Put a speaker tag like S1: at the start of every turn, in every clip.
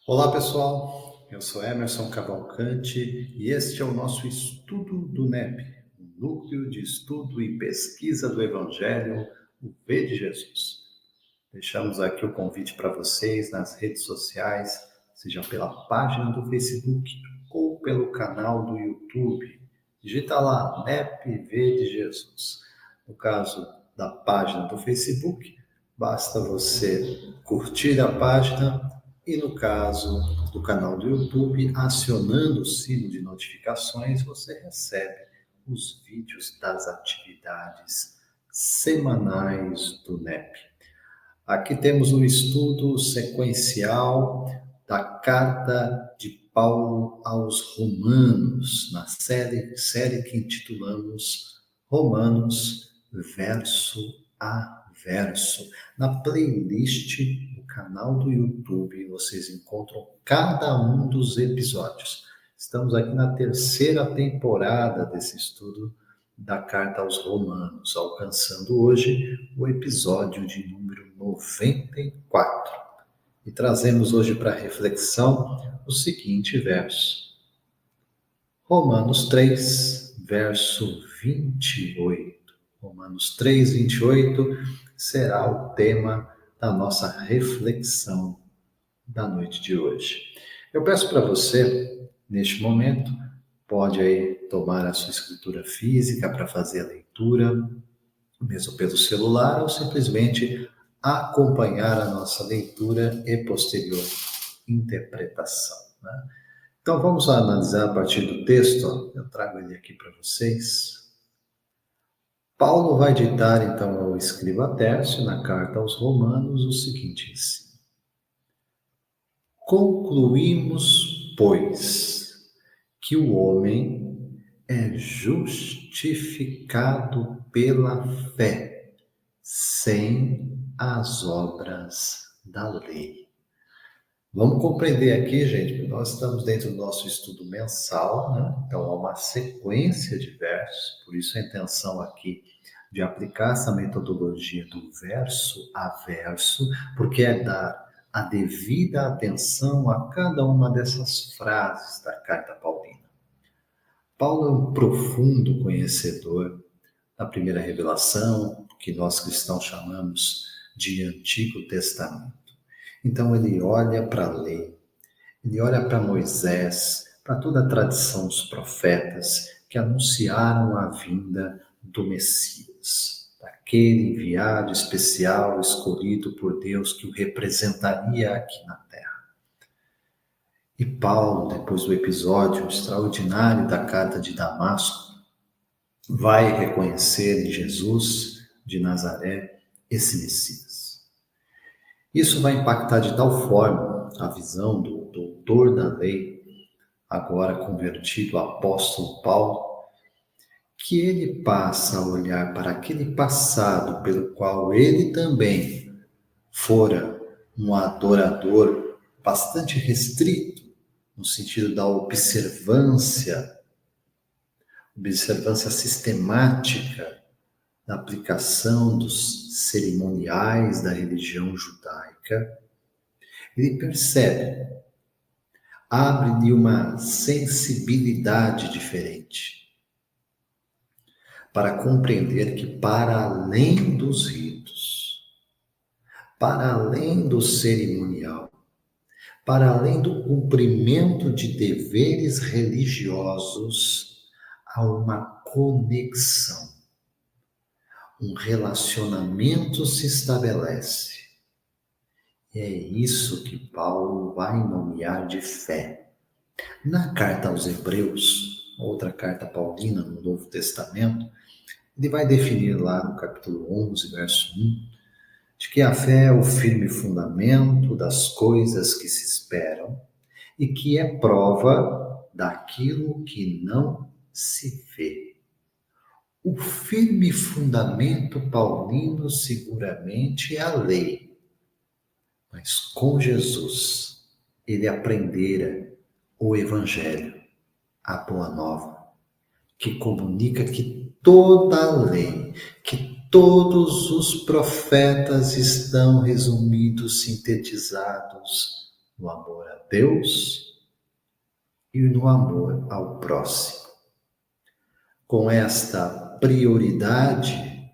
S1: Olá pessoal, eu sou Emerson Cavalcante e este é o nosso estudo do NEP, o Núcleo de Estudo e Pesquisa do Evangelho, o V de Jesus. Deixamos aqui o convite para vocês nas redes sociais, seja pela página do Facebook ou pelo canal do YouTube. Digita lá, NEP V de Jesus. No caso da página do Facebook, basta você curtir a página e no caso do canal do YouTube, acionando o sino de notificações, você recebe os vídeos das atividades semanais do NEP. Aqui temos um estudo sequencial da carta de Paulo aos Romanos, na série que intitulamos Romanos, verso a verso. Na playlist do canal do YouTube, vocês encontram cada um dos episódios. Estamos aqui na terceira temporada desse estudo da carta aos Romanos, alcançando hoje o episódio de número 94. E trazemos hoje para reflexão o seguinte verso. Romanos 3, verso 28. Romanos 3, 28 será o tema da nossa reflexão da noite de hoje. Eu peço para você, neste momento, pode aí tomar a sua escritura física para fazer a leitura, mesmo pelo celular, ou simplesmente acompanhar a nossa leitura e posterior interpretação. Né? Então vamos analisar a partir do texto, eu trago ele aqui para vocês. Paulo vai ditar então ao escriba Tércio, na carta aos Romanos, o seguinte ensino. Concluímos, pois, que o homem é justificado pela fé, sem as obras da lei. Vamos compreender aqui, gente, que nós estamos dentro do nosso estudo mensal, né? Então há uma sequência de versos, por isso a intenção aqui de aplicar essa metodologia do verso a verso, porque é dar a devida atenção a cada uma dessas frases da carta paulina. Paulo é um profundo conhecedor da primeira revelação, que nós cristãos chamamos de Antigo Testamento. Então ele olha para a lei, ele olha para Moisés, para toda a tradição dos profetas que anunciaram a vinda do Messias, daquele enviado especial, escolhido por Deus que o representaria aqui na terra. E Paulo, depois do episódio extraordinário da carta de Damasco, vai reconhecer em Jesus de Nazaré esse Messias. Isso vai impactar de tal forma a visão do doutor da lei, agora convertido apóstolo Paulo, que ele passa a olhar para aquele passado pelo qual ele também fora um adorador bastante restrito, no sentido da observância sistemática da aplicação dos cerimoniais da religião judaica, ele percebe, abre-lhe uma sensibilidade diferente para compreender que para além dos ritos, para além do cerimonial, para além do cumprimento de deveres religiosos, há uma conexão. Um relacionamento se estabelece. E é isso que Paulo vai nomear de fé. Na carta aos Hebreus, outra carta paulina no Novo Testamento, ele vai definir lá no capítulo 11, verso 1, de que a fé é o firme fundamento das coisas que se esperam e que é prova daquilo que não se vê. O firme fundamento paulino seguramente é a lei, mas com Jesus ele aprendera o Evangelho, a Boa Nova, que comunica que toda a lei, que todos os profetas estão resumidos, sintetizados no amor a Deus e no amor ao próximo. Com esta prioridade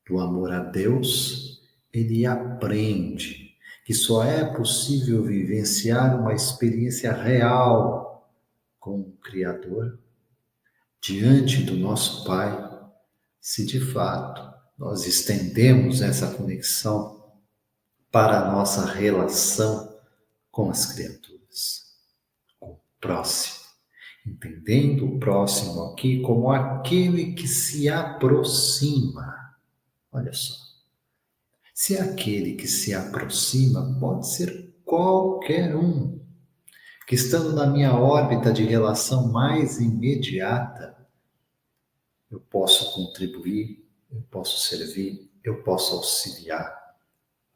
S1: do amor a Deus, ele aprende que só é possível vivenciar uma experiência real com o Criador diante do nosso Pai, se de fato nós estendemos essa conexão para a nossa relação com as criaturas, com o próximo, entendendo o próximo aqui como aquele que se aproxima. Olha só, se aquele que se aproxima pode ser qualquer um, que estando na minha órbita de relação mais imediata, eu posso contribuir, eu posso servir, eu posso auxiliar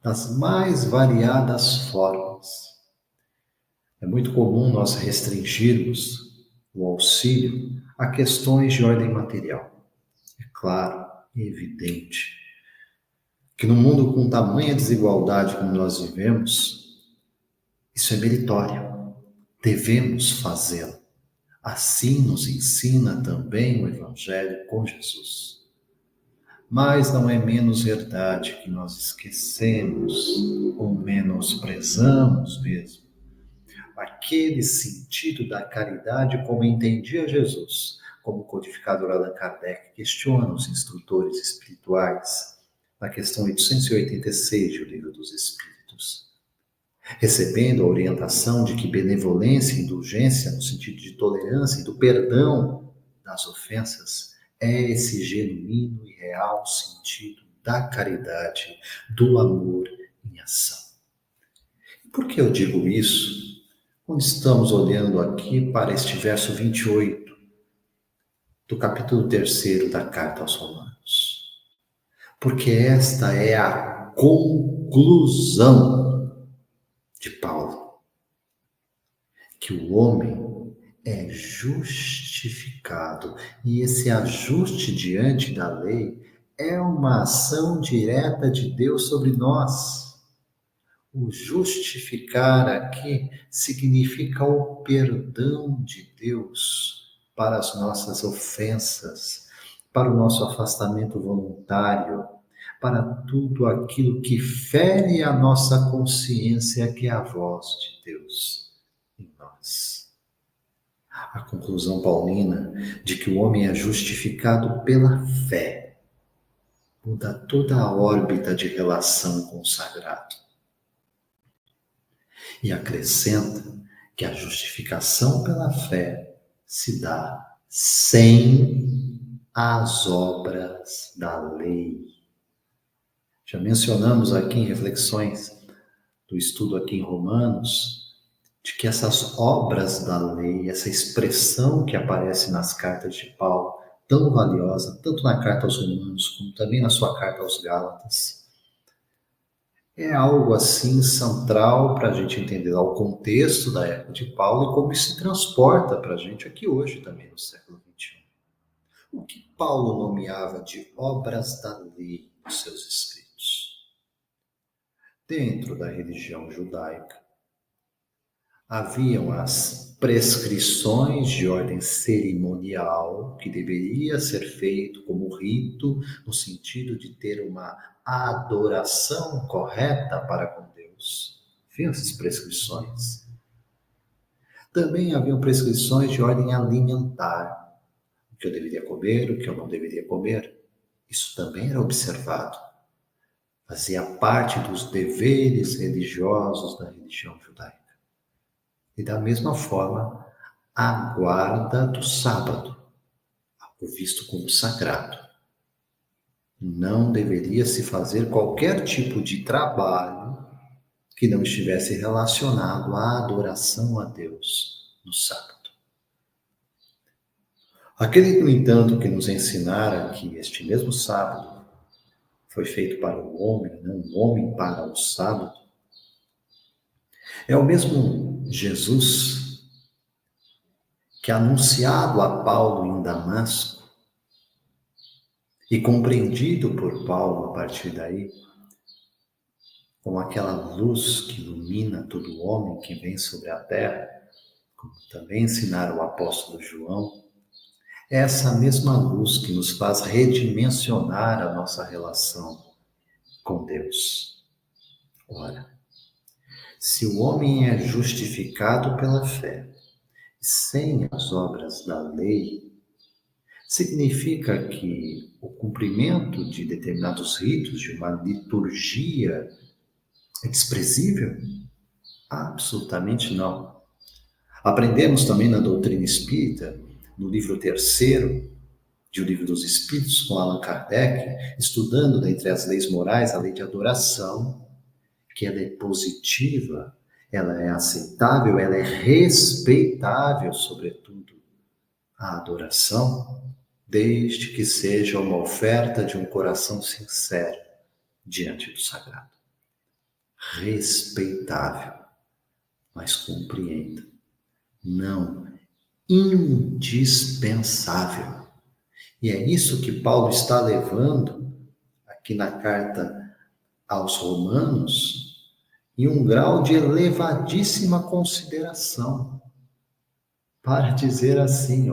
S1: das mais variadas formas. É muito comum nós restringirmos o auxílio a questões de ordem material. É claro e evidente que no mundo com tamanha desigualdade como nós vivemos, isso é meritório. Devemos fazê-lo. Assim nos ensina também o Evangelho com Jesus. Mas não é menos verdade que nós esquecemos ou menosprezamos mesmo aquele sentido da caridade como entendia Jesus, como o codificador Allan Kardec questiona os instrutores espirituais na questão 886 do Livro dos Espíritos. Recebendo a orientação de que benevolência e indulgência, no sentido de tolerância e do perdão das ofensas, é esse genuíno e real sentido da caridade, do amor em ação. Por que eu digo isso? Quando estamos olhando aqui para este verso 28 do capítulo 3 da Carta aos Romanos. Porque esta é a conclusão de Paulo, que o homem é justificado, e esse ajuste diante da lei é uma ação direta de Deus sobre nós. O justificar aqui significa o perdão de Deus para as nossas ofensas, para o nosso afastamento voluntário, para tudo aquilo que fere a nossa consciência, que é a voz de Deus em nós. A conclusão paulina de que o homem é justificado pela fé muda toda a órbita de relação com o sagrado. E acrescenta que a justificação pela fé se dá sem as obras da lei. Já mencionamos aqui em reflexões do estudo aqui em Romanos, de que essas obras da lei, essa expressão que aparece nas cartas de Paulo, tão valiosa, tanto na carta aos Romanos, como também na sua carta aos Gálatas, é algo assim central para a gente entender o contexto da época de Paulo e como isso se transporta para a gente aqui hoje também, no século XXI. O que Paulo nomeava de obras da lei nos seus escritos? Dentro da religião judaica, haviam as prescrições de ordem cerimonial que deveria ser feito como rito, no sentido de ter uma adoração correta para com Deus. Haviam essas prescrições. Também haviam prescrições de ordem alimentar. O que eu deveria comer, o que eu não deveria comer. Isso também era observado. Fazia parte dos deveres religiosos da religião judaica. E da mesma forma, a guarda do sábado, algo visto como sagrado. Não deveria se fazer qualquer tipo de trabalho que não estivesse relacionado à adoração a Deus no sábado. Aquele, no entanto, que nos ensinara que este mesmo sábado foi feito para o homem, não o homem para o sábado, é o mesmo Jesus que, anunciado a Paulo em Damasco, e compreendido por Paulo a partir daí, como aquela luz que ilumina todo homem que vem sobre a terra, como também ensinaram o apóstolo João, é essa mesma luz que nos faz redimensionar a nossa relação com Deus. Ora, se o homem é justificado pela fé, sem as obras da lei, significa que o cumprimento de determinados ritos, de uma liturgia, é desprezível? Absolutamente não. Aprendemos também na doutrina espírita, no livro terceiro de O Livro dos Espíritos, com Allan Kardec, estudando dentre as leis morais a lei de adoração, que ela é positiva, ela é aceitável, ela é respeitável, sobretudo, a adoração, desde que seja uma oferta de um coração sincero diante do sagrado. Respeitável, mas compreenda, não indispensável. E é isso que Paulo está levando aqui na carta aos Romanos, em um grau de elevadíssima consideração, para dizer assim,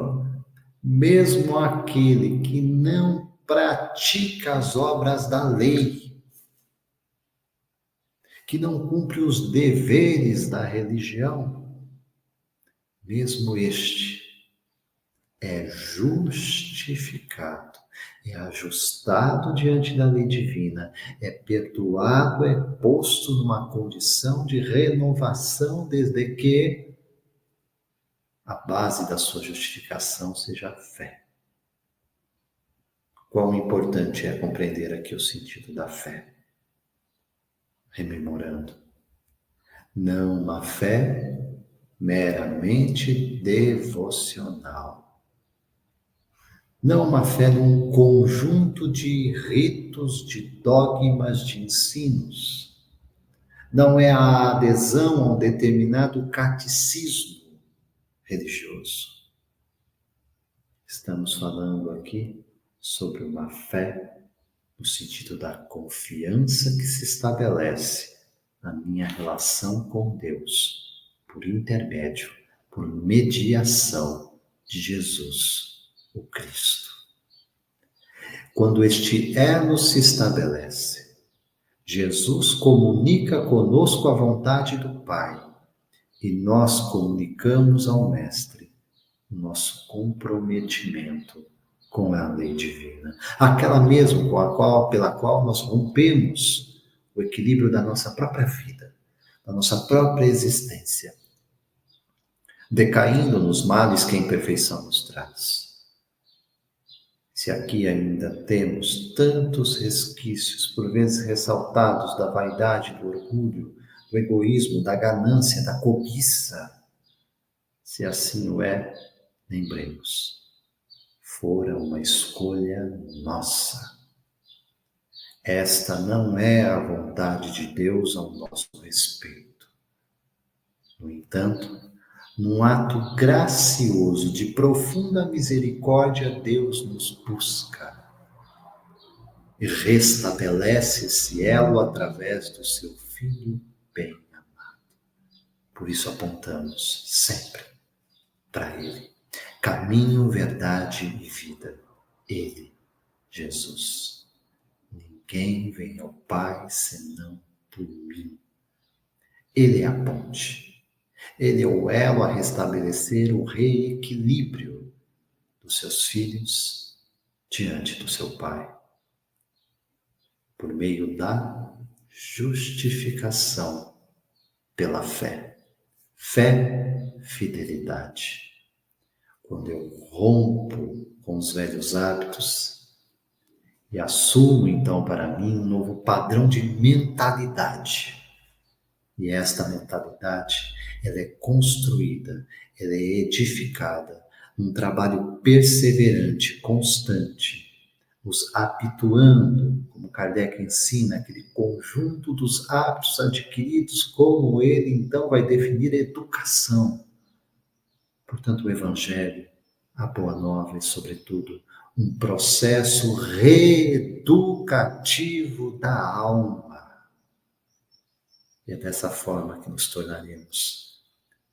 S1: mesmo aquele que não pratica as obras da lei, que não cumpre os deveres da religião, mesmo este é justificado, é ajustado diante da lei divina, é perdoado, é posto numa condição de renovação, desde que a base da sua justificação seja a fé. Quão importante é compreender aqui o sentido da fé. Rememorando, não uma fé meramente devocional, não uma fé num conjunto de ritos, de dogmas, de ensinos, não é a adesão a um determinado catecismo religioso. Estamos falando aqui sobre uma fé no sentido da confiança que se estabelece na minha relação com Deus, por intermédio, por mediação de Jesus, o Cristo. Quando este elo se estabelece, Jesus comunica conosco a vontade do Pai e nós comunicamos ao Mestre o nosso comprometimento com a lei divina, aquela mesmo pela qual nós rompemos o equilíbrio da nossa própria vida, da nossa própria existência, decaindo nos males que a imperfeição nos traz. Se aqui ainda temos tantos resquícios, por vezes ressaltados, da vaidade, do orgulho, do egoísmo, da ganância, da cobiça, se assim o é, lembremos, fora uma escolha nossa. Esta não é a vontade de Deus ao nosso respeito. No entanto, num ato gracioso de profunda misericórdia, Deus nos busca e restabelece esse elo através do seu Filho bem-amado. Por isso apontamos sempre para Ele. Caminho, verdade e vida. Ele, Jesus. Ninguém vem ao Pai senão por mim. Ele é a ponte. Ele é o elo a restabelecer o reequilíbrio dos seus filhos diante do seu Pai, por meio da justificação pela fé. Fé, fidelidade. Quando eu rompo com os velhos hábitos e assumo então para mim um novo padrão de mentalidade. E esta mentalidade, ela é construída, ela é edificada num trabalho perseverante, constante, nos habituando, como Kardec ensina, aquele conjunto dos hábitos adquiridos, como ele então vai definir a educação. Portanto, o Evangelho, a Boa Nova e, sobretudo, um processo reeducativo da alma. E é dessa forma que nos tornaremos,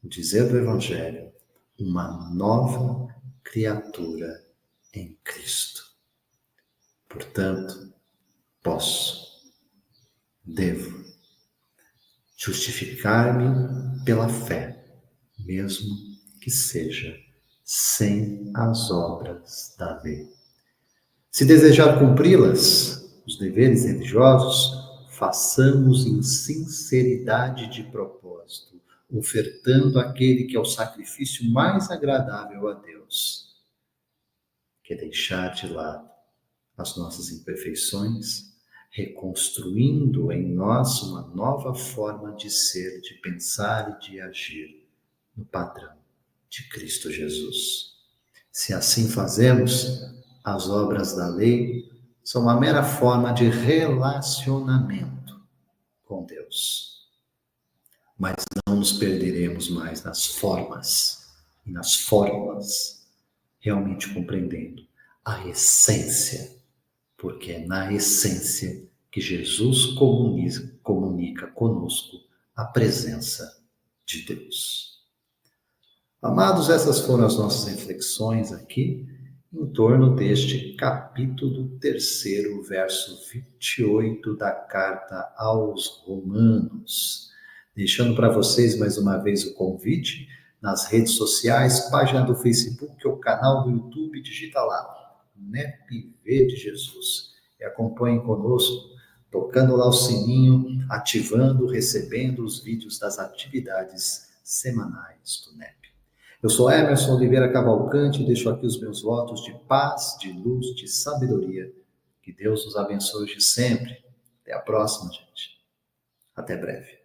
S1: o dizer do Evangelho, uma nova criatura em Cristo. Portanto, devo justificar-me pela fé, mesmo que seja sem as obras da lei. Se desejar cumpri-las, os deveres religiosos, façamos em sinceridade de propósito, ofertando aquele que é o sacrifício mais agradável a Deus, que é deixar de lado as nossas imperfeições, reconstruindo em nós uma nova forma de ser, de pensar e de agir no padrão de Cristo Jesus. Se assim fazemos, as obras da lei são uma mera forma de relacionamento com Deus. Mas não nos perderemos mais nas formas e nas fórmulas, realmente compreendendo a essência, porque é na essência que Jesus comunica conosco a presença de Deus. Amados, essas foram as nossas reflexões aqui em torno deste capítulo 3º, verso 28 da carta aos Romanos. Deixando para vocês mais uma vez o convite nas redes sociais, página do Facebook ou canal do YouTube, digita lá, NEP de Jesus. E acompanhem conosco, tocando lá o sininho, ativando, recebendo os vídeos das atividades semanais do NEP. Eu sou Emerson Oliveira Cavalcante e deixo aqui os meus votos de paz, de luz, de sabedoria. Que Deus nos abençoe hoje sempre. Até a próxima, gente. Até breve.